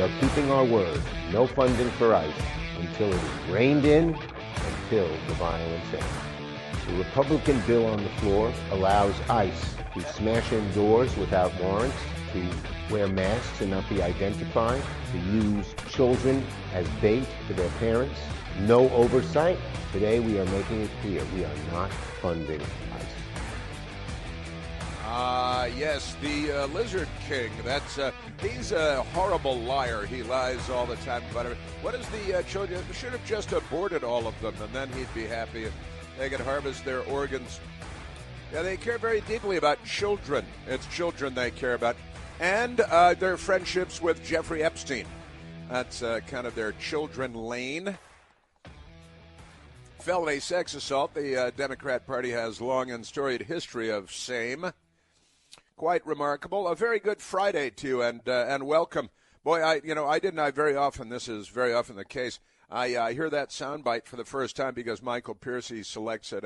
we are keeping our word. No funding for ICE until it is reined in, until the violence ends. The Republican bill on the floor allows ICE to smash in doors without warrants, to wear masks and not be identified, to use children as bait for their parents. No oversight. Today we are making it clear we are not funding ICE. Yes, the Lizard King. He's a horrible liar. He lies all the time about it. What is the children? Should have just aborted all of them, and then he'd be happy if they could harvest their organs. Yeah, they care very deeply about children. It's children they care about. And their friendships with Jeffrey Epstein. That's kind of their children lane. Felony sex assault. The Democrat Party has long and storied history of same. Quite remarkable. A very good Friday to you, and welcome. Boy, I very often, this is very often the case, I hear that soundbite for the first time because Michael Piercy selects it,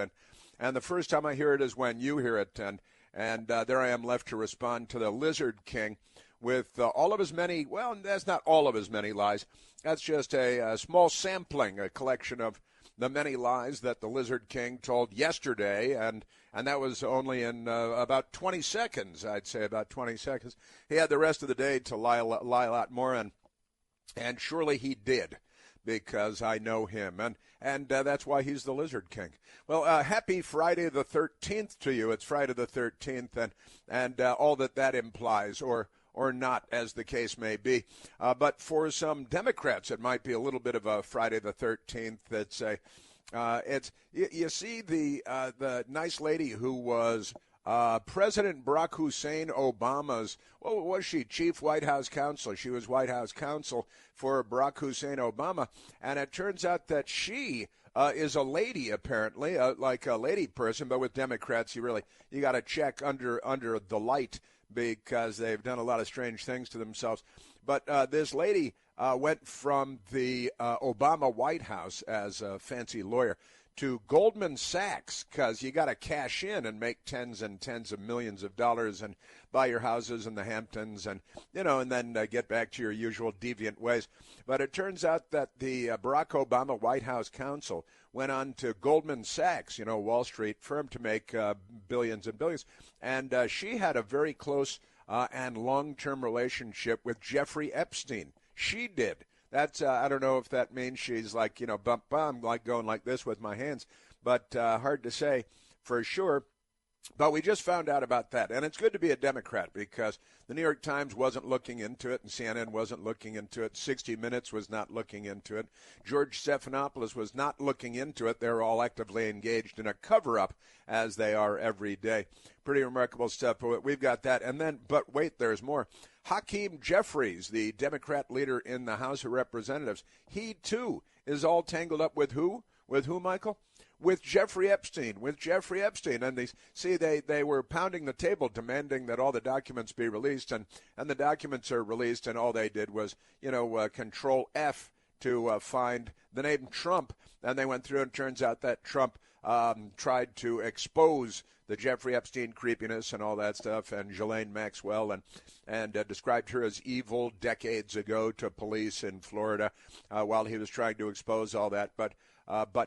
and the first time I hear it is when you hear it, and there I am left to respond to the Lizard King with all of his many, well, that's not all of his many lies. That's just a small sampling, a collection of the many lies that the Lizard King told yesterday, and that was only in about 20 seconds, I'd say about 20 seconds. He had the rest of the day to lie a lot more, and surely he did, because I know him, and that's why he's the Lizard King. Well, happy Friday the 13th to you. It's Friday the 13th, and all that implies, or not, as the case may be. But for some Democrats, it might be a little bit of a Friday the 13th. You see the nice lady who was President Barack Hussein Obama's, what was she, chief White House counsel? She was White House counsel for Barack Hussein Obama, and it turns out that she is a lady, apparently, like a lady person, but with Democrats, you got to check under the light, because they've done a lot of strange things to themselves. But this lady went from the Obama White House as a fancy lawyer to Goldman Sachs, because you got to cash in and make tens and tens of millions of dollars and buy your houses in the Hamptons and then get back to your usual deviant ways. But it turns out that the Barack Obama White House counsel went on to Goldman Sachs, Wall Street firm, to make billions and billions. And she had a very close and long-term relationship with Jeffrey Epstein. She did. That's I don't know if that means she's like, bump, like going like this with my hands, but hard to say for sure. But we just found out about that, and it's good to be a Democrat, because the New York Times wasn't looking into it, and CNN wasn't looking into it. 60 Minutes was not looking into it. George Stephanopoulos was not looking into it. They're all actively engaged in a cover-up, as they are every day. Pretty remarkable stuff. We've got that. And then, but wait, there's more. Hakeem Jeffries, the Democrat leader in the House of Representatives, he, too, is all tangled up with who? With who, Michael? With Jeffrey Epstein. And they were pounding the table demanding that all the documents be released, and the documents are released, and all they did was, control F to find the name Trump, and they went through, and it turns out that Trump tried to expose the Jeffrey Epstein creepiness and all that stuff, and Ghislaine Maxwell, and described her as evil decades ago to police in Florida while he was trying to expose all that, but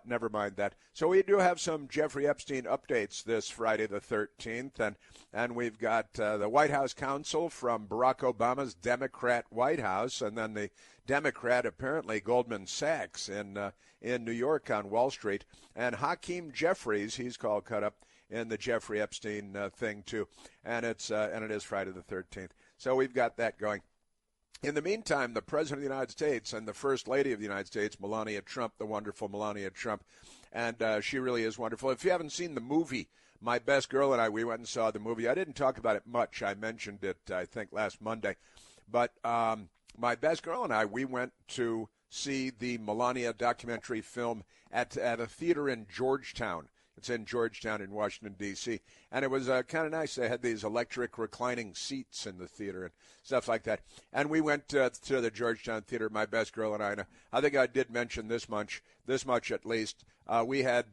never mind that. So we do have some Jeffrey Epstein updates this Friday the 13th, and we've got the White House counsel from Barack Obama's Democrat White House, and then the Democrat, apparently, Goldman Sachs in New York on Wall Street, and Hakeem Jeffries, he's called cut up in the Jeffrey Epstein thing too, and it is Friday the 13th. So we've got that going. In the meantime, the President of the United States and the First Lady of the United States, Melania Trump, the wonderful Melania Trump, and she really is wonderful. If you haven't seen the movie, My Best Girl and I, we went and saw the movie. I didn't talk about it much. I mentioned it, I think, last Monday. But My Best Girl and I, we went to see the Melania documentary film at a theater in Georgetown. It's in Georgetown in Washington, D.C., and it was kind of nice. They had these electric reclining seats in the theater and stuff like that. And we went to the Georgetown Theater, My Best Girl and I. And I think I did mention this much at least. We had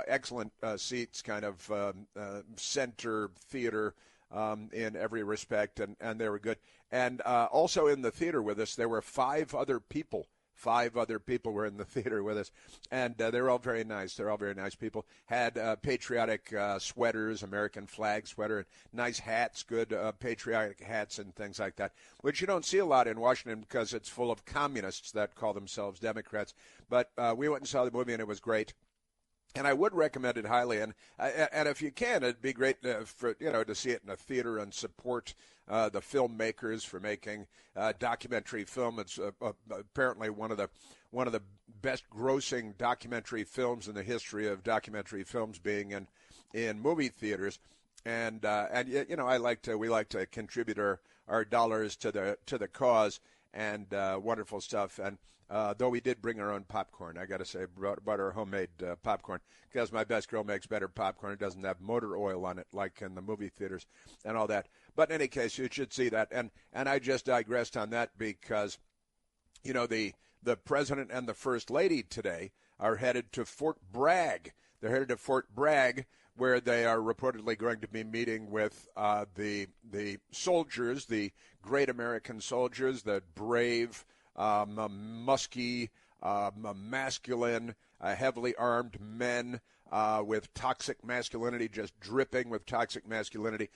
excellent seats, kind of center theater, in every respect, and they were good. And also in the theater with us, there were 5 other people. 5 other people were in the theater with us, and they're all very nice. They're all very nice people. Had patriotic sweaters, American flag sweater, and nice hats, good patriotic hats and things like that, which you don't see a lot in Washington because it's full of communists that call themselves Democrats. But we went and saw the movie, and it was great. And I would recommend it highly, and if you can, it'd be great for to see it in a theater and support the filmmakers for making documentary film. It's apparently one of the best grossing documentary films in the history of documentary films being in movie theaters, and we like to contribute our dollars to the cause, and wonderful stuff. And though we did bring our own popcorn, I got to say, brought our homemade popcorn, because my best girl makes better popcorn. It doesn't have motor oil on it like in the movie theaters and all that. But in any case, you should see that. And I just digressed on that because, the president and the first lady today are headed to Fort Bragg. They're headed to Fort Bragg, where they are reportedly going to be meeting with the soldiers, the great American soldiers, the brave, musky, masculine, heavily armed men with toxic masculinity, just dripping with toxic masculinity,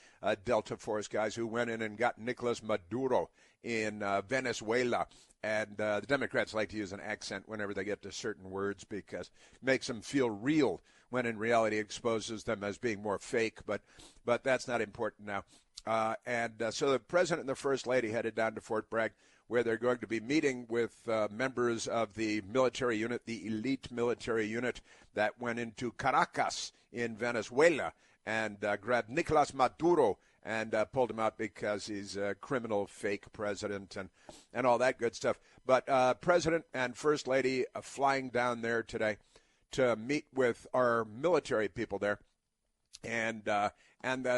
Delta Force guys who went in and got Nicolas Maduro in Venezuela. And the Democrats like to use an accent whenever they get to certain words because it makes them feel real, when in reality it exposes them as being more fake. But that's not important now. So the president and the first lady headed down to Fort Bragg, where they're going to be meeting with members of the military unit, the elite military unit that went into Caracas in Venezuela and grabbed Nicolas Maduro and pulled him out because he's a criminal fake president and all that good stuff. But president and first lady flying down there today to meet with our military people there. And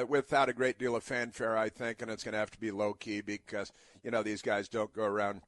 without a great deal of fanfare, I think, and it's going to have to be low-key because, these guys don't go around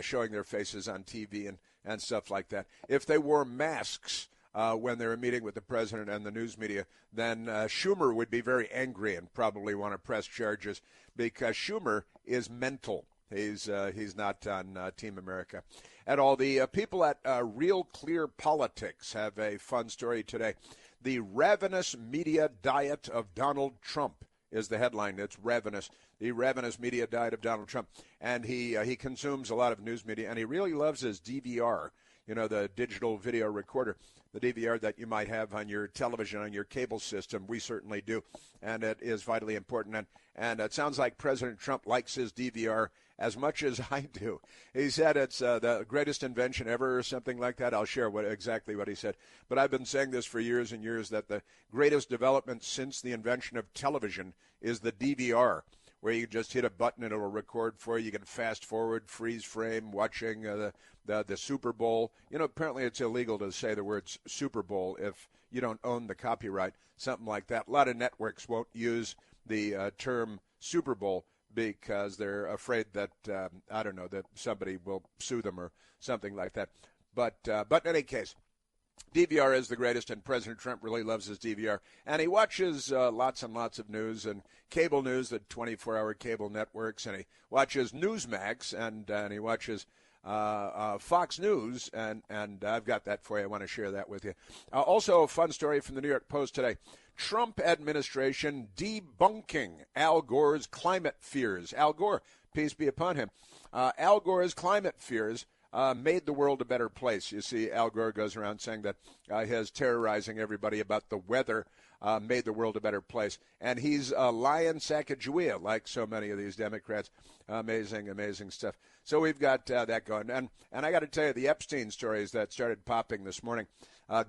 showing their faces on TV and stuff like that. If they wore masks when they were meeting with the president and the news media, then Schumer would be very angry and probably want to press charges because Schumer is mental. He's not on Team America at all. The people at Real Clear Politics have a fun story today. The ravenous media diet of Donald Trump is the headline. It's ravenous. The ravenous media diet of Donald Trump. And he consumes a lot of news media, and he really loves his DVR, the digital video recorder, the DVR that you might have on your television, on your cable system. We certainly do, and it is vitally important. And it sounds like President Trump likes his DVR as much as I do. He said it's the greatest invention ever or something like that. I'll share exactly what he said. But I've been saying this for years and years, that the greatest development since the invention of television is the DVR, where you just hit a button and it'll record for you. You can fast forward, freeze frame, watching the Super Bowl. Apparently it's illegal to say the words Super Bowl if you don't own the copyright, something like that. A lot of networks won't use the term Super Bowl because they're afraid that, that somebody will sue them or something like that. But in any case, DVR is the greatest, and President Trump really loves his DVR. And he watches lots and lots of news and cable news, the 24-hour cable networks, and he watches Newsmax, and he watches Fox News, and I've got that for you. I want to share that with you. Also, a fun story from the New York Post today. Trump administration debunking Al Gore's climate fears. Al Gore, peace be upon him. Al Gore's climate fears made the world a better place. You see, Al Gore goes around saying that his terrorizing everybody about the weather made the world a better place. And he's a lion Sacagawea, like so many of these Democrats. Amazing, amazing stuff. So we've got that going. And I got to tell you, the Epstein stories that started popping this morning.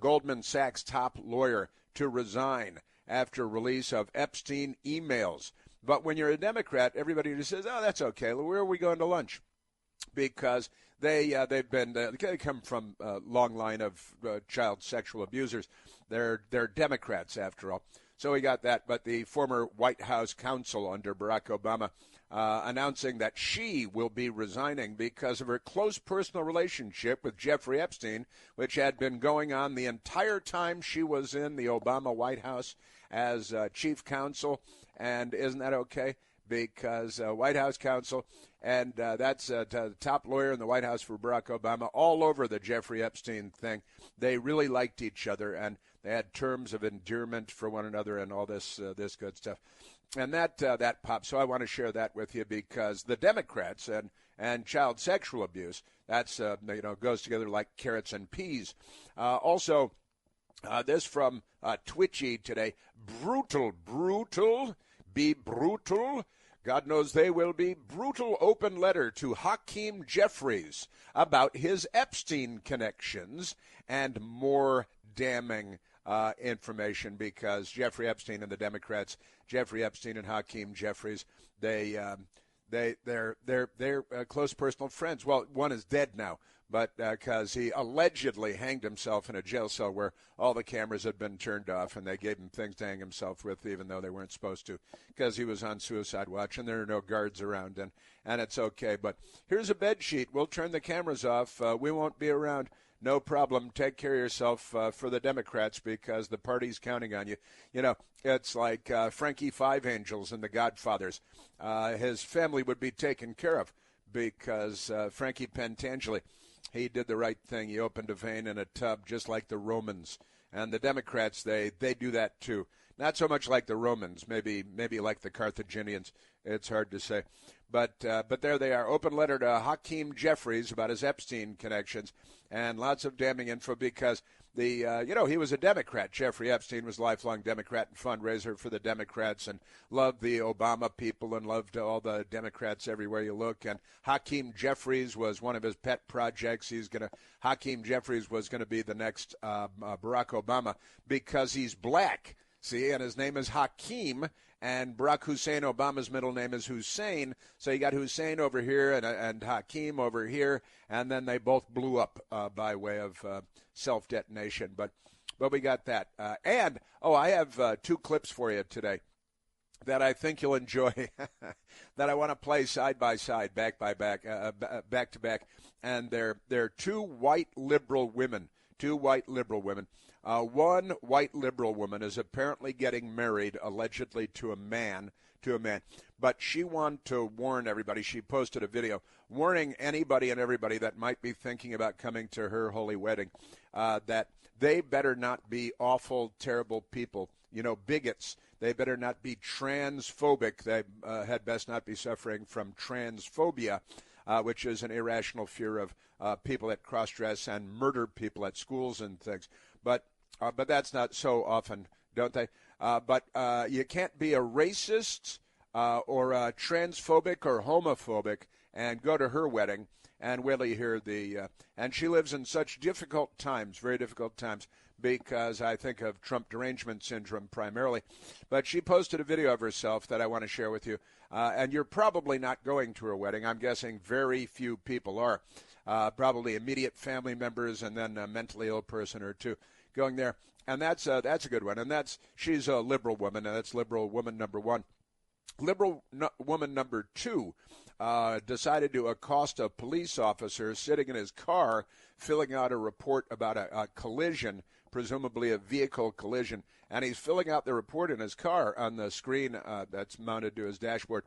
Goldman Sachs top lawyer to resign after release of Epstein emails. But when you're a Democrat, everybody just says, oh, that's okay. Where are we going to lunch? Because they come from a long line of child sexual abusers. They're Democrats, after all. So we got that. But the former White House counsel under Barack Obama announcing that she will be resigning because of her close personal relationship with Jeffrey Epstein, which had been going on the entire time she was in the Obama White House as chief counsel. And isn't that okay? Because White House counsel, and that's the top lawyer in the White House for Barack Obama, all over the Jeffrey Epstein thing. They really liked each other, and they had terms of endearment for one another and all this good stuff. And that popped. So I want to share that with you because the Democrats and child sexual abuse, that's goes together like carrots and peas. Also, this from Twitchy today: brutal, be brutal. God knows they will be. Brutal open letter to Hakeem Jeffries about his Epstein connections and more damning information because Jeffrey Epstein and the Democrats, Jeffrey Epstein and Hakeem Jeffries, they're close personal friends. Well, one is dead now, but because he allegedly hanged himself in a jail cell where all the cameras had been turned off and they gave him things to hang himself with even though they weren't supposed to because he was on suicide watch and there are no guards around and it's okay. But here's a bed sheet. We'll turn the cameras off. We won't be around. No problem. Take care of yourself for the Democrats because the party's counting on you. You know, it's like Frankie Five Angels and the Godfathers. His family would be taken care of because Frankie Pentangeli, he did the right thing. He opened a vein in a tub just like the Romans. And the Democrats, they do that too. Not so much like the Romans, maybe like the Carthaginians. It's hard to say. But there they are. Open letter to Hakeem Jeffries about his Epstein connections. And lots of damning info because he was a Democrat. Jeffrey Epstein was a lifelong Democrat and fundraiser for the Democrats and loved the Obama people and loved all the Democrats everywhere you look. And Hakeem Jeffries was one of his pet projects. Hakeem Jeffries was going to be the next Barack Obama because he's black. See, and his name is Hakeem, and Barack Hussein Obama's middle name is Hussein. So you got Hussein over here and Hakeem over here, and then they both blew up by way of self-detonation. But we got that. I have two clips for you today that I think you'll enjoy, that I want to play side by side, back to back, and they're two white liberal women. One white liberal woman is apparently getting married, allegedly to a man. But she wanted to warn everybody. She posted a video warning anybody and everybody that might be thinking about coming to her holy wedding that they better not be awful, terrible people, bigots. They better not be transphobic. They had best not be suffering from transphobia, which is an irrational fear of people that cross-dress and murder people at schools and things. But that's not so often, don't they? But you can't be a racist or a transphobic or homophobic and go to her wedding and wait till you hear and she lives in such difficult times, very difficult times, because I think of Trump derangement syndrome primarily. But she posted a video of herself that I want to share with you. And you're probably not going to her wedding. I'm guessing very few people are. Probably immediate family members and then a mentally ill person or two going there. And that's a good one. And she's a liberal woman, and that's liberal woman number one. Liberal woman number two decided to accost a police officer sitting in his car filling out a report about a collision, presumably a vehicle collision. And he's filling out the report in his car on the screen that's mounted to his dashboard.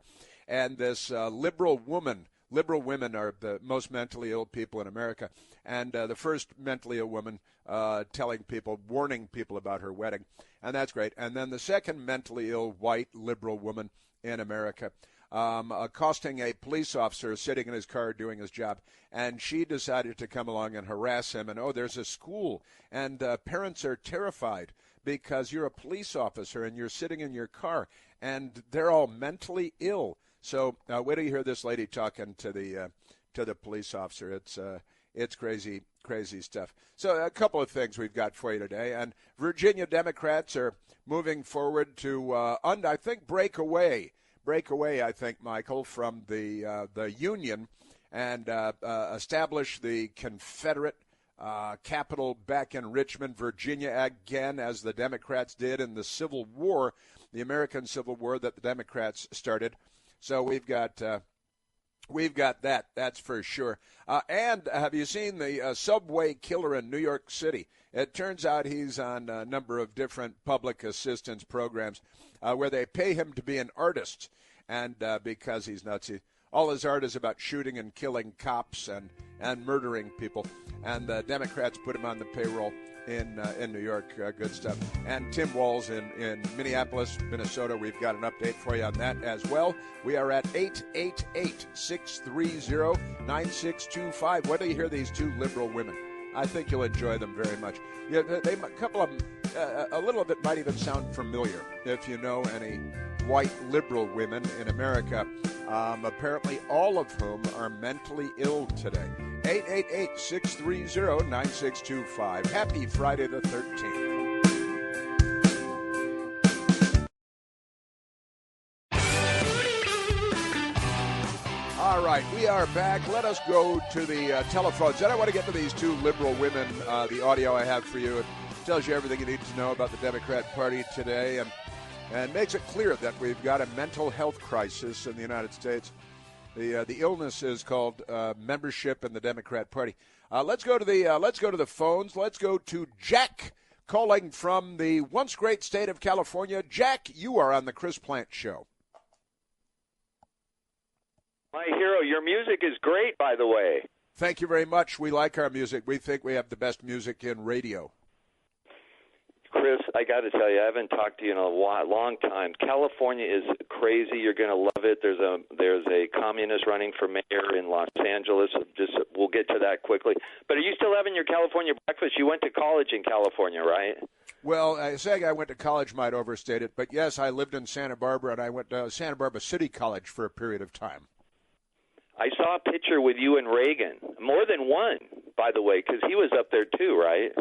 And this liberal women are the most mentally ill people in America. And the first mentally ill woman warning people about her wedding. And that's great. And then the second mentally ill white liberal woman in America accosting a police officer sitting in his car doing his job. And she decided to come along and harass him. And, there's a school. And parents are terrified because you're a police officer and you're sitting in your car. And they're all mentally ill. So wait till you hear this lady talking to the police officer. It's crazy stuff. So a couple of things we've got for you today. And Virginia Democrats are moving forward to, I think, break away, I think, Michael, from the Union and establish the Confederate capital back in Richmond, Virginia again, as the Democrats did in the Civil War, the American Civil War that the Democrats started. So we've got We've got that, that's for sure. And have you seen the subway killer in New York City? It turns out he's on a number of different public assistance programs where they pay him to be an artist. And because he's nuts, all his art is about shooting and killing cops and murdering people. And the Democrats put him on the payroll in New York. Good stuff. And Tim Walz in Minneapolis, Minnesota. We've got an update for you on that as well. We are at 888-630-9625. When do you hear these two liberal women? I think you'll enjoy them very much. Yeah, a couple of them, a little of it might even sound familiar if you know any white liberal women in America, apparently all of whom are mentally ill today. 888-630-9625. Happy Friday the 13th. All right, we are back. Let us go to the telephones. Then I want to get to these two liberal women. The audio I have for you, it tells you everything you need to know about the Democrat Party today and makes it clear that we've got a mental health crisis in the United States. The illness is called membership in the Democrat Party. Let's go to the phones. Let's go to Jack calling from the once great state of California. Jack, you are on the Chris Plant Show. My hero, your music is great, by the way. Thank you very much. We like our music. We think we have the best music in radio. Chris, I got to tell you, I haven't talked to you in a long time. California is crazy. You're going to love it. There's a communist running for mayor in Los Angeles. We'll get to that quickly. But are you still having your California breakfast? You went to college in California, right? Well, saying I went to college might overstate it. But, yes, I lived in Santa Barbara, and I went to Santa Barbara City College for a period of time. I saw a picture with you and Reagan. More than one, by the way, because he was up there too, right?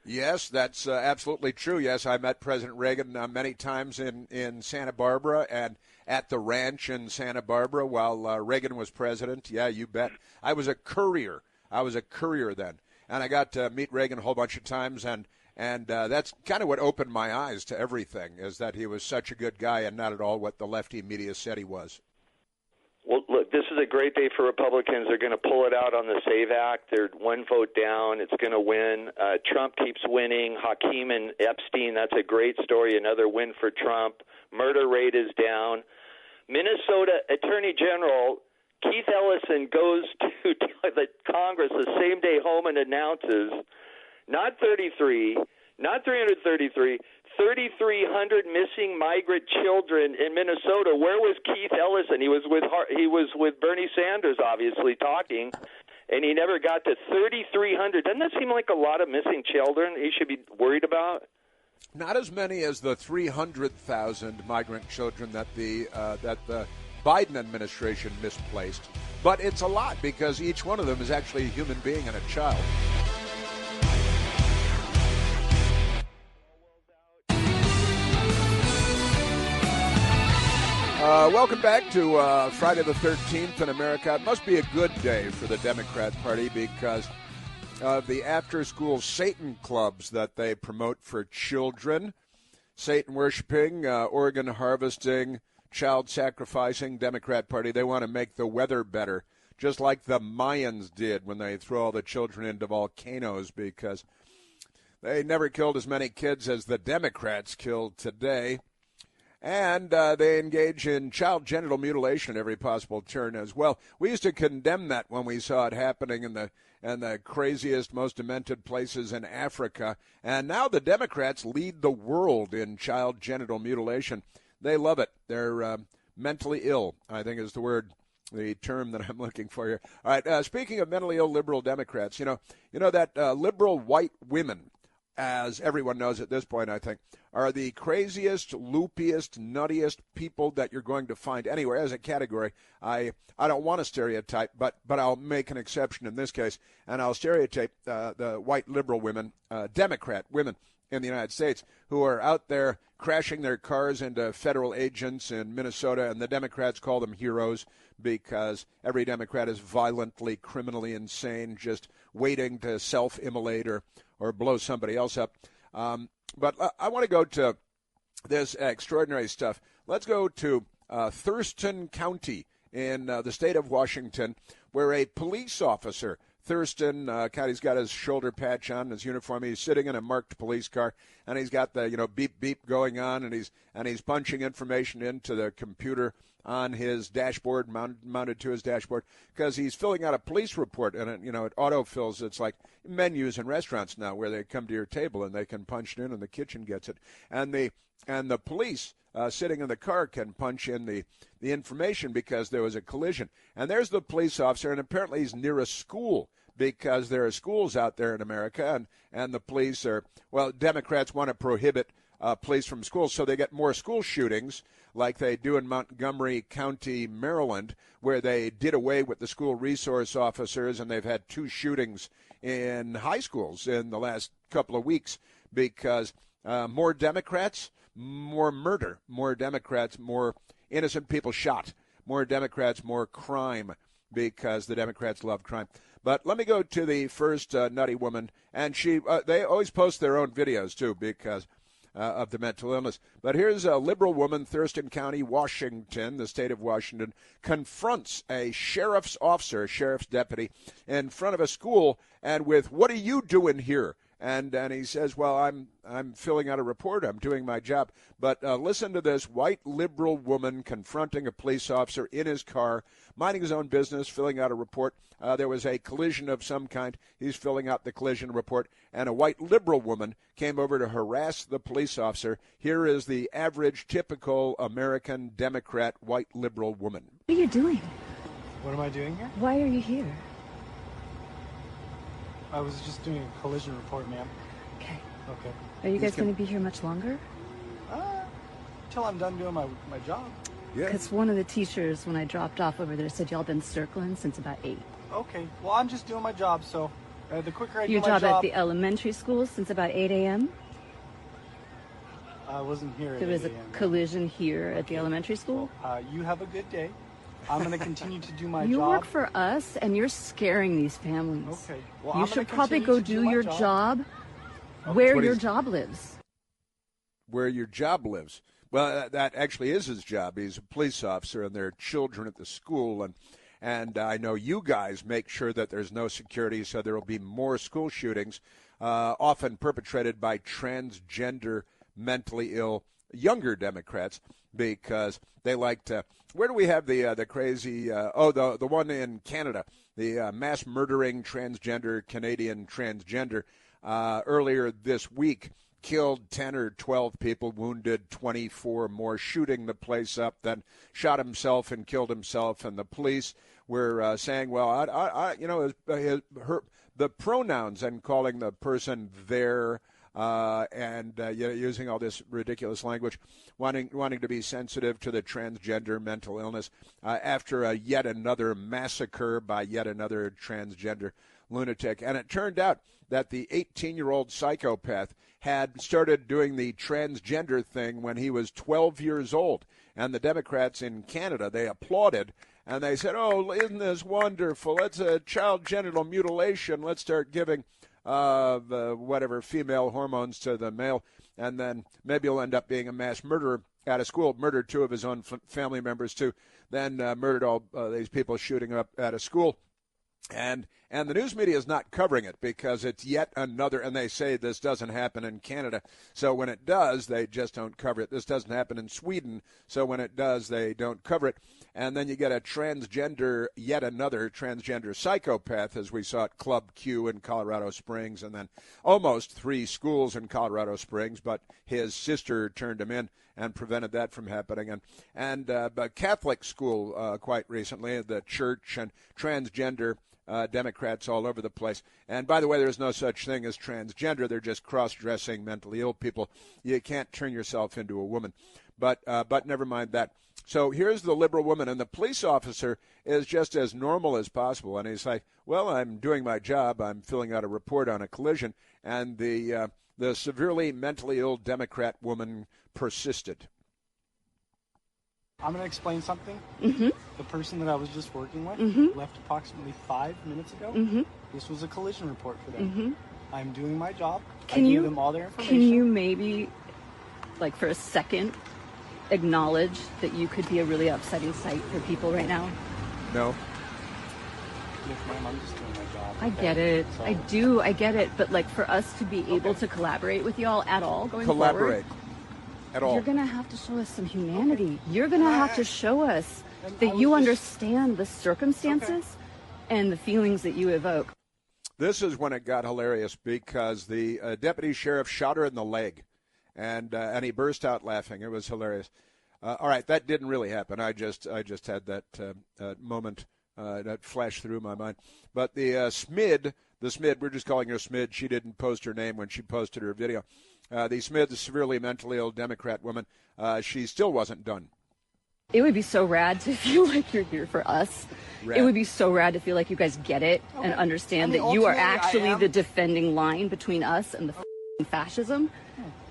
Yes, that's absolutely true. Yes, I met President Reagan many times in Santa Barbara and at the ranch in Santa Barbara while Reagan was president. Yeah, you bet. I was a courier. Then. And I got to meet Reagan a whole bunch of times, and that's kind of what opened my eyes to everything, is that he was such a good guy and not at all what the lefty media said he was. Well, look, this is a great day for Republicans. They're going to pull it out on the SAVE Act. They're one vote down. It's going to win. Trump keeps winning. Hakeem and Epstein, that's a great story, another win for Trump. Murder rate is down. Minnesota Attorney General Keith Ellison goes to the Congress the same day home and announces not 33, not 333, 3,300 missing migrant children in Minnesota. Where was Keith Ellison? He was with Bernie Sanders, obviously, talking, and he never got to 3,300. Doesn't that seem like a lot of missing children he should be worried about? Not as many as the 300,000 migrant children that the Biden administration misplaced, but it's a lot because each one of them is actually a human being and a child. Welcome back to Friday the 13th in America. It must be a good day for the Democrat Party because of the after-school Satan clubs that they promote for children. Satan worshiping, organ harvesting, child sacrificing, Democrat Party. They want to make the weather better, just like the Mayans did when they threw all the children into volcanoes, because they never killed as many kids as the Democrats killed today. And they engage in child genital mutilation at every possible turn as well. We used to condemn that when we saw it happening in the craziest, most demented places in Africa. And now the Democrats lead the world in child genital mutilation. They love it. They're mentally ill, I think is the term that I'm looking for here. All right, speaking of mentally ill liberal Democrats, you know that liberal white women, as everyone knows at this point, I think, are the craziest, loopiest, nuttiest people that you're going to find anywhere as a category. I don't want to stereotype, but I'll make an exception in this case, and I'll stereotype the white liberal women, Democrat women in the United States, who are out there crashing their cars into federal agents in Minnesota, and the Democrats call them heroes because every Democrat is violently, criminally insane, just waiting to self-immolate or blow somebody else up. But I want to go to this extraordinary stuff. Let's go to Thurston County in the state of Washington where a police officer, Thurston County's got his shoulder patch on, his uniform. He's sitting in a marked police car, and he's got the beep beep going on, and he's punching information into the computer on his dashboard, mounted to his dashboard, because he's filling out a police report, and it autofills. It's like menus in restaurants now, where they come to your table and they can punch it in, and the kitchen gets it, and the police sitting in the car can punch in the information because there was a collision. And there's the police officer, and apparently he's near a school because there are schools out there in America, and the police are, well, Democrats want to prohibit police from schools, so they get more school shootings like they do in Montgomery County, Maryland, where they did away with the school resource officers, and they've had 2 shootings in high schools in the last couple of weeks because more Democrats, more murder, more Democrats, more innocent people shot, more Democrats, more crime, because the Democrats love crime. But let me go to the first nutty woman, and they always post their own videos, too, because of the mental illness. But here's a liberal woman, Thurston County, Washington, the state of Washington, confronts a sheriff's officer, a sheriff's deputy, in front of a school, and with, "What are you doing here?" And he says, "Well, I'm filling out a report. I'm doing my job." But listen to this white liberal woman confronting a police officer in his car, minding his own business, filling out a report. There was a collision of some kind. He's filling out the collision report. And a white liberal woman came over to harass the police officer. Here is the average, typical American Democrat white liberal woman. What are you doing? What am I doing here? Why are you here? I was just doing a collision report, ma'am. Okay. Okay. Are you guys going to be here much longer? Until I'm done doing my job. Yeah. Because one of the teachers, when I dropped off over there, said y'all been circling since about 8. Okay. Well, I'm just doing my job, so the quicker I do Your my job job... at the elementary school since about 8 a.m.? I wasn't here at There was 8 a a.m. collision here at the elementary school? You have a good day. I'm going to continue to do my You job. work for us, and you're scaring these families. Okay. Well, You I'm should gonna probably continue go to do my your job where your job lives. Where your job lives. Well, that actually is his job. He's a police officer, and there are children at the school, and I know you guys make sure that there's no security, so there will be more school shootings, often perpetrated by transgender, mentally ill, younger Democrats, because they like to. Where do we have the crazy? The one in Canada, the mass murdering transgender Canadian transgender earlier this week. Killed 10 or 12 people, wounded 24 more, shooting the place up, then shot himself and killed himself. And the police were saying, well, the pronouns and calling the person their and using all this ridiculous language, wanting to be sensitive to the transgender mental illness after yet another massacre by yet another transgender lunatic. And it turned out that the 18-year-old psychopath had started doing the transgender thing when he was 12 years old. And the Democrats in Canada, they applauded, and they said, "Oh, isn't this wonderful? It's a child genital mutilation. Let's start giving female hormones to the male, and then maybe he'll end up being a mass murderer at a school." Murdered 2 of his own family members, too. Then murdered all these people shooting up at a school. And the news media is not covering it because it's yet another, and they say this doesn't happen in Canada. So when it does, they just don't cover it. This doesn't happen in Sweden. So when it does, they don't cover it. And then you get yet another transgender psychopath, as we saw at Club Q in Colorado Springs, and then almost 3 schools in Colorado Springs, but his sister turned him in and prevented that from happening. And a Catholic school quite recently, the church, and transgender Democrats all over the place. And by the way, there's no such thing as transgender. They're just cross-dressing mentally ill people. You can't turn yourself into a woman. But never mind that. So here's the liberal woman, and the police officer is just as normal as possible. And he's like, well, I'm doing my job. I'm filling out a report on a collision. And the severely mentally ill Democrat woman persisted. I'm going to explain something. Mm-hmm. The person that I was just working with left approximately 5 minutes ago. Mm-hmm. This was a collision report for them. Mm-hmm. I'm doing my job. Can I you gave them all their information. Can you maybe, like for a second, acknowledge that you could be a really upsetting sight for people right now? No. Look, ma'am, I'm just doing my job. I okay? get it. So- I get it. But like for us to be able to collaborate with y'all at all going Collaborate. forward, At all. you're going to have to show us some humanity. You're going to have to show us And I that was you just- understand the circumstances and the feelings that you evoke. This is when it got hilarious because the deputy sheriff shot her in the leg, and he burst out laughing. It was hilarious. All right, that didn't really happen. I just had that moment that flashed through my mind. But the SMID, we're just calling her SMID. She didn't post her name when she posted her video. The SMID, the severely mentally ill Democrat woman, she still wasn't done. It would be so rad to feel like you're here for us. Rad. It would be so rad to feel like you guys get it and understand I mean, that you are ultimately, I actually am- the defending line between us and the fascism.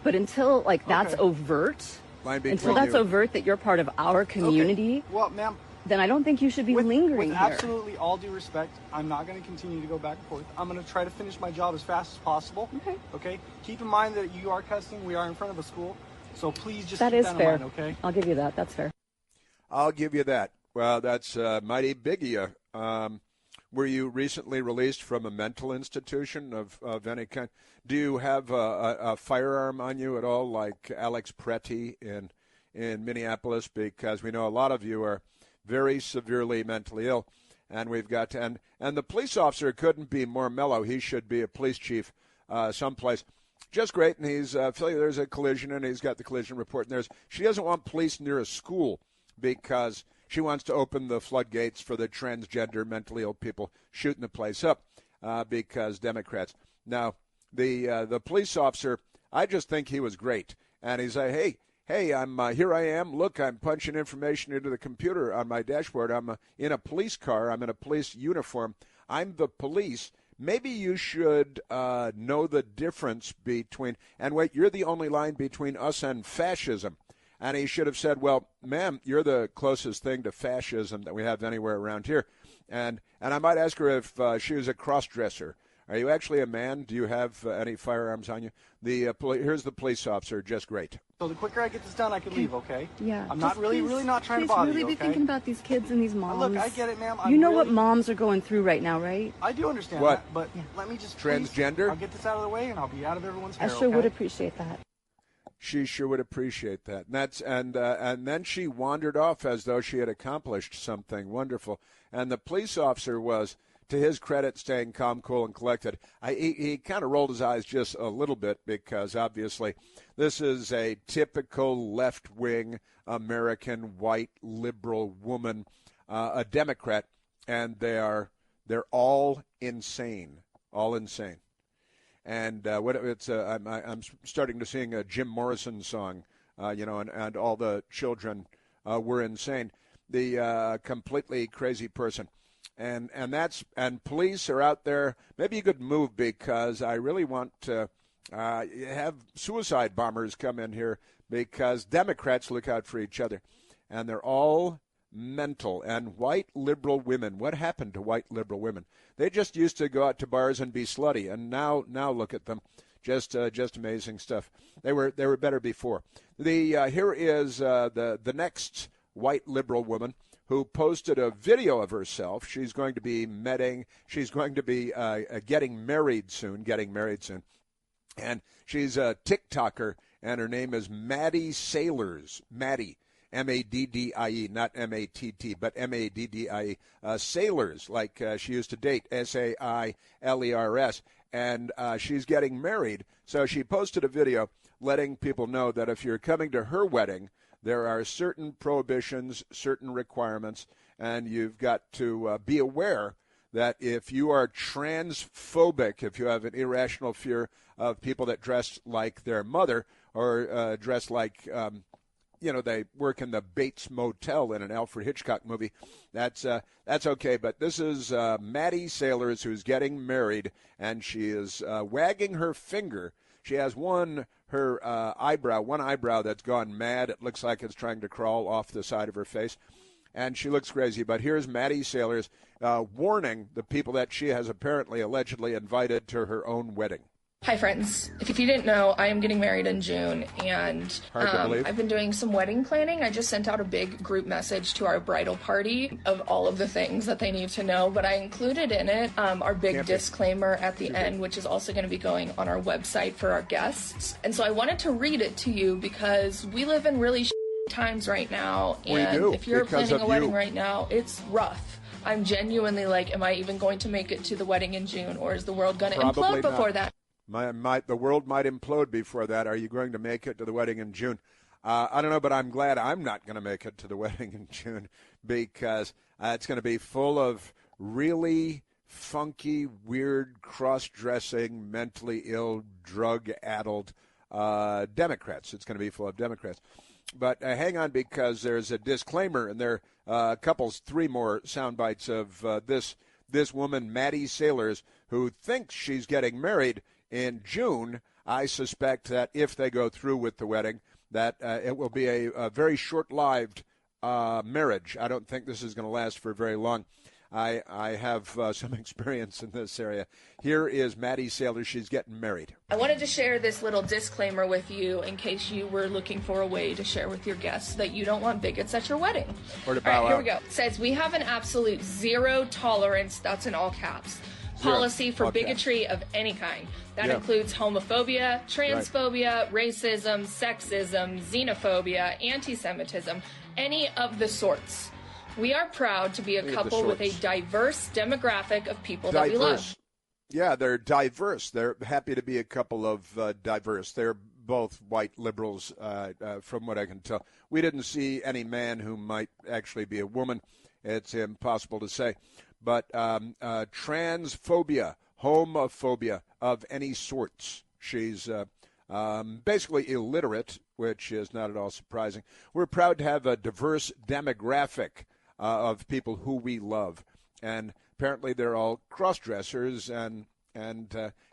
But until like that's Okay. overt, Line between until that's you. overt that you're part of our community, Okay. Well, ma'am, then I don't think you should be lingering with here. absolutely all due respect, I'm not going to continue to go back and forth. I'm going to try to finish my job as fast as possible. Okay. Okay. Keep in mind that you are cussing. We are in front of a school, so please just That keep is that fair. in mind. Okay. I'll give you that. That's fair. I'll give you that. Well, that's mighty big of you. Were you recently released from a mental institution of any kind? Do you have a firearm on you at all, like Alex Pretty in Minneapolis? Because we know a lot of you are very severely mentally ill, and we've got to, and the police officer couldn't be more mellow. He should be a police chief someplace. Just great, and he's feeling there's a collision, and he's got the collision report. And she doesn't want police near a school because she wants to open the floodgates for the transgender mentally ill people shooting the place up because Democrats. Now, the police officer, I just think he was great. And he's like, hey, I'm here I am. Look, I'm punching information into the computer on my dashboard. I'm in a police car. I'm in a police uniform. I'm the police. Maybe you should know the difference between, and wait, you're the only line between us and fascism. And he should have said, well, ma'am, you're the closest thing to fascism that we have anywhere around here. And I might ask her if she was a cross-dresser. Are you actually a man? Do you have any firearms on you? Here's the police officer, just great. So the quicker I get this done, I can leave. Okay. Yeah. I'm not just really not trying to bother really you. be Okay. thinking about these kids and these moms. Look, I get it, ma'am. You know what moms are going through right now, right? I do understand What? that, but let me just Transgender? Please, I'll get this out of the way, and I'll be out of everyone's hair. I sure okay? would appreciate that. She sure would appreciate that. And then she wandered off as though she had accomplished something wonderful. And the police officer was, to his credit, staying calm, cool, and collected. He kind of rolled his eyes just a little bit because obviously this is a typical left-wing American white liberal woman, a Democrat, and they're all insane, And I'm starting to sing a Jim Morrison song, and all the children were insane. The completely crazy person. And police are out there. Maybe you could move because I really want to have suicide bombers come in here because Democrats look out for each other. And they're all mental. And white liberal women, what happened to white liberal women? They just used to go out to bars and be slutty. And now look at them. Just amazing stuff. They were better before. Here is the next white liberal woman who posted a video of herself. She's going to be She's going to be getting married soon. And she's a TikToker, and her name is Maddie Sailors. Maddie, M-A-D-D-I-E, not M-A-T-T, but M-A-D-D-I-E. Sailors, like she used to date, S-A-I-L-E-R-S. And she's getting married. So she posted a video letting people know that if you're coming to her wedding, there are certain prohibitions, certain requirements, and you've got to be aware that if you are transphobic, if you have an irrational fear of people that dress like their mother or dress like, they work in the Bates Motel in an Alfred Hitchcock movie, that's okay. But this is Maddie Sailors, who's getting married, and she is wagging her finger. She has one eyebrow that's gone mad. It looks like it's trying to crawl off the side of her face. And she looks crazy. But here's Maddie Sailors warning the people that she has apparently, allegedly invited to her own wedding. Hi, friends. If you didn't know, I am getting married in June, and I've been doing some wedding planning. I just sent out a big group message to our bridal party of all of the things that they need to know, but I included in it our big disclaimer at the end, which is also going to be going on our website for our guests. And so I wanted to read it to you because we live in really times right now, and if you're planning a wedding right now, it's rough. I'm genuinely like, am I even going to make it to the wedding in June, or is the world going to implode before that? The world might implode before that. Are you going to make it to the wedding in June? I don't know, but I'm glad I'm not going to make it to the wedding in June because it's going to be full of really funky, weird, cross-dressing, mentally ill, drug-addled Democrats. It's going to be full of Democrats. But hang on, because there's a disclaimer, and there are three more sound bites of this woman, Maddie Sailors, who thinks she's getting married in June. I suspect that if they go through with the wedding, that it will be a very short-lived marriage. I don't think this is going to last for very long. I have some experience in this area. Here is Maddie Sailor. She's getting married. I wanted to share this little disclaimer with you in case you were looking for a way to share with your guests that you don't want bigots at your wedding. Or to bow out. Here we go. It says, we have an absolute zero tolerance, that's in all caps, policy for bigotry of any kind. That includes homophobia, transphobia, racism, sexism, xenophobia, anti-Semitism, any of the sorts. We are proud to be a couple with a diverse demographic of people that we love. Yeah, they're diverse. They're happy to be a couple of diverse. They're both white liberals, from what I can tell. We didn't see any man who might actually be a woman. It's impossible to say. But transphobia, homophobia of any sorts. She's basically illiterate, which is not at all surprising. We're proud to have a diverse demographic of people who we love. And apparently they're all cross-dressers and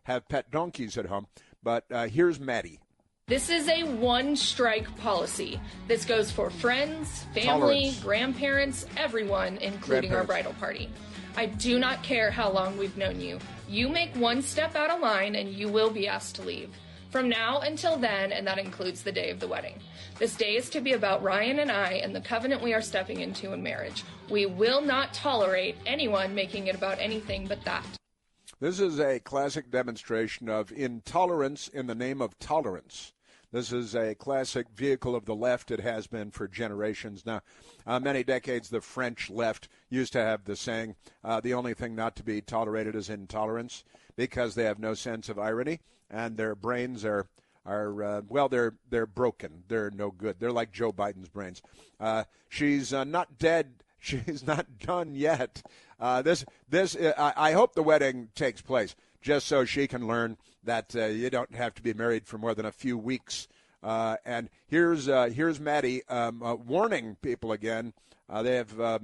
have pet donkeys at home. But here's Maddie. This is a one-strike policy. This goes for friends, family, grandparents, everyone, including our bridal party. I do not care how long we've known you. You make one step out of line and you will be asked to leave. From now until then, and that includes the day of the wedding. This day is to be about Ryan and I and the covenant we are stepping into in marriage. We will not tolerate anyone making it about anything but that. This is a classic demonstration of intolerance in the name of tolerance. This is a classic vehicle of the left. It has been for generations now. Many decades, the French left used to have the saying, the only thing not to be tolerated is intolerance, because they have no sense of irony, and their brains are they're broken. They're no good. They're like Joe Biden's brains. She's not dead. She's not done yet. I hope the wedding takes place just so she can learn that you don't have to be married for more than a few weeks. And here's Maddie warning people again. They have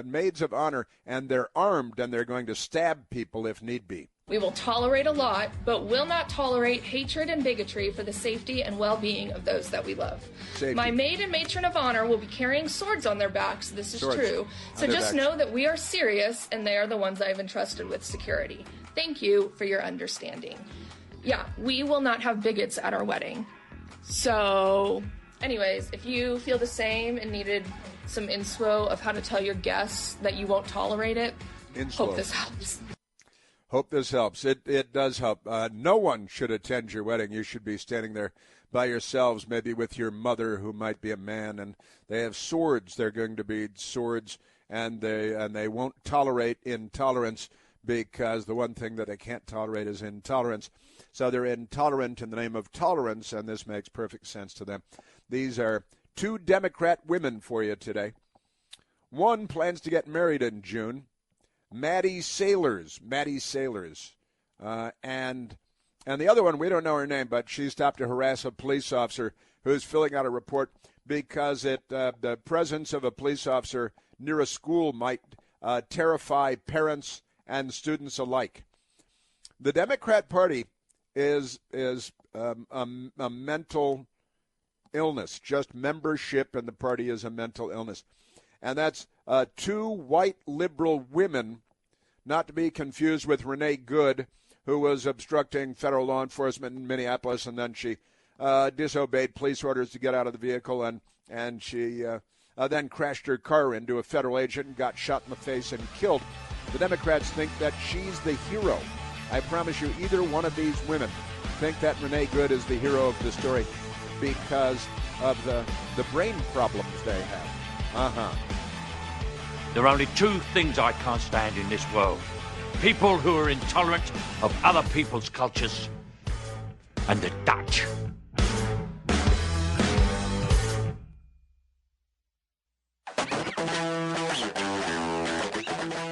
maids of honor, and they're armed, and they're going to stab people if need be. We will tolerate a lot, but will not tolerate hatred and bigotry for the safety and well-being of those that we love. Safety. My maid and matron of honor will be carrying swords on their backs. This is true. So just know that we are serious, and they are the ones I have entrusted with security. Thank you for your understanding. Yeah, we will not have bigots at our wedding. So, anyways, if you feel the same and needed some inspo of how to tell your guests that you won't tolerate it, hope this helps. Hope this helps. It does help. No one should attend your wedding. You should be standing there by yourselves, maybe with your mother, who might be a man, and they have swords. They're going to be swords, and they won't tolerate intolerance, because the one thing that they can't tolerate is intolerance. So they're intolerant in the name of tolerance, and this makes perfect sense to them. These are two Democrat women for you today. One plans to get married in June. Maddie Sailors. And the other one, we don't know her name, but she stopped to harass a police officer who's filling out a report because the presence of a police officer near a school might terrify parents and students alike. The Democrat Party is a mental illness. Just membership in the party is a mental illness. And that's two white liberal women, not to be confused with Renee Good, who was obstructing federal law enforcement in Minneapolis, and then she disobeyed police orders to get out of the vehicle, and she then crashed her car into a federal agent and got shot in the face and killed. The Democrats think that she's the hero. I promise you, either one of these women think that Renee Good is the hero of the story because of the brain problems they have. There are only two things I can't stand in this world. People who are intolerant of other people's cultures, and the Dutch.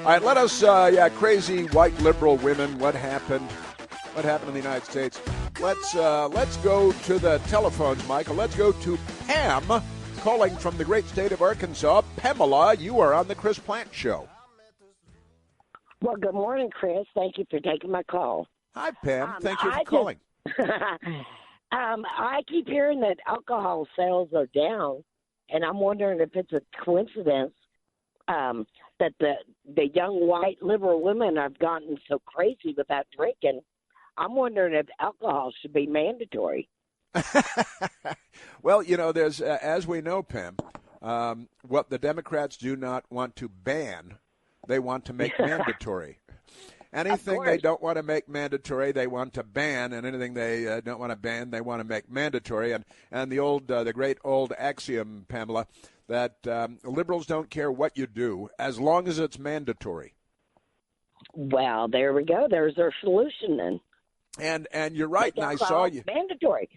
All right, let us, crazy white liberal women, what happened? What happened in the United States? Let's go to the telephones, Michael. Let's go to Pam, calling from the great state of Arkansas. Pamela, you are on the Chris Plant Show. Well, good morning, Chris. Thank you for taking my call. Hi, Pam. Thank you for calling. I keep hearing that alcohol sales are down, and I'm wondering if it's a coincidence that the young white liberal women have gotten so crazy without drinking. I'm wondering if alcohol should be mandatory. Well, there's, as we know, Pam, what the Democrats do not want to ban, they want to make mandatory. Anything they don't want to make mandatory, they want to ban, and anything they don't want to ban, they want to make mandatory. And the great old axiom, Pamela, that liberals don't care what you do as long as it's mandatory. Well, there we go. There's our solution then. And you're right. And I saw you mandatory.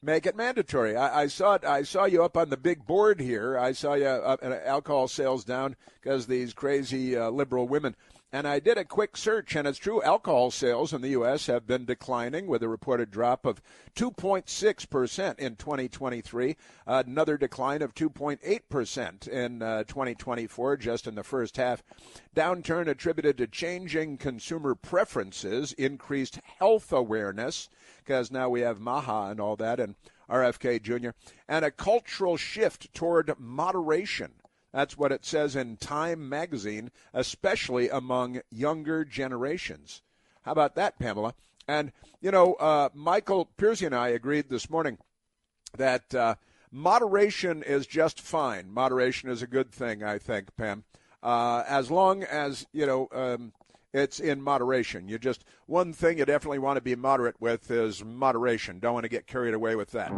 Make it mandatory. I saw you up on the big board here. I saw you up in alcohol sales down because these crazy liberal women. And I did a quick search, and it's true. Alcohol sales in the U.S. have been declining with a reported drop of 2.6% in 2023, another decline of 2.8% in 2024, just in the first half. Downturn attributed to changing consumer preferences, increased health awareness, because now we have MAHA and all that, and RFK Jr., and a cultural shift toward moderation. That's what it says in Time magazine, especially among younger generations. How about that, Pamela? And, Michael Piercy and I agreed this morning that moderation is just fine. Moderation is a good thing, I think, Pam, as long as, it's in moderation. One thing you definitely want to be moderate with is moderation. Don't want to get carried away with that.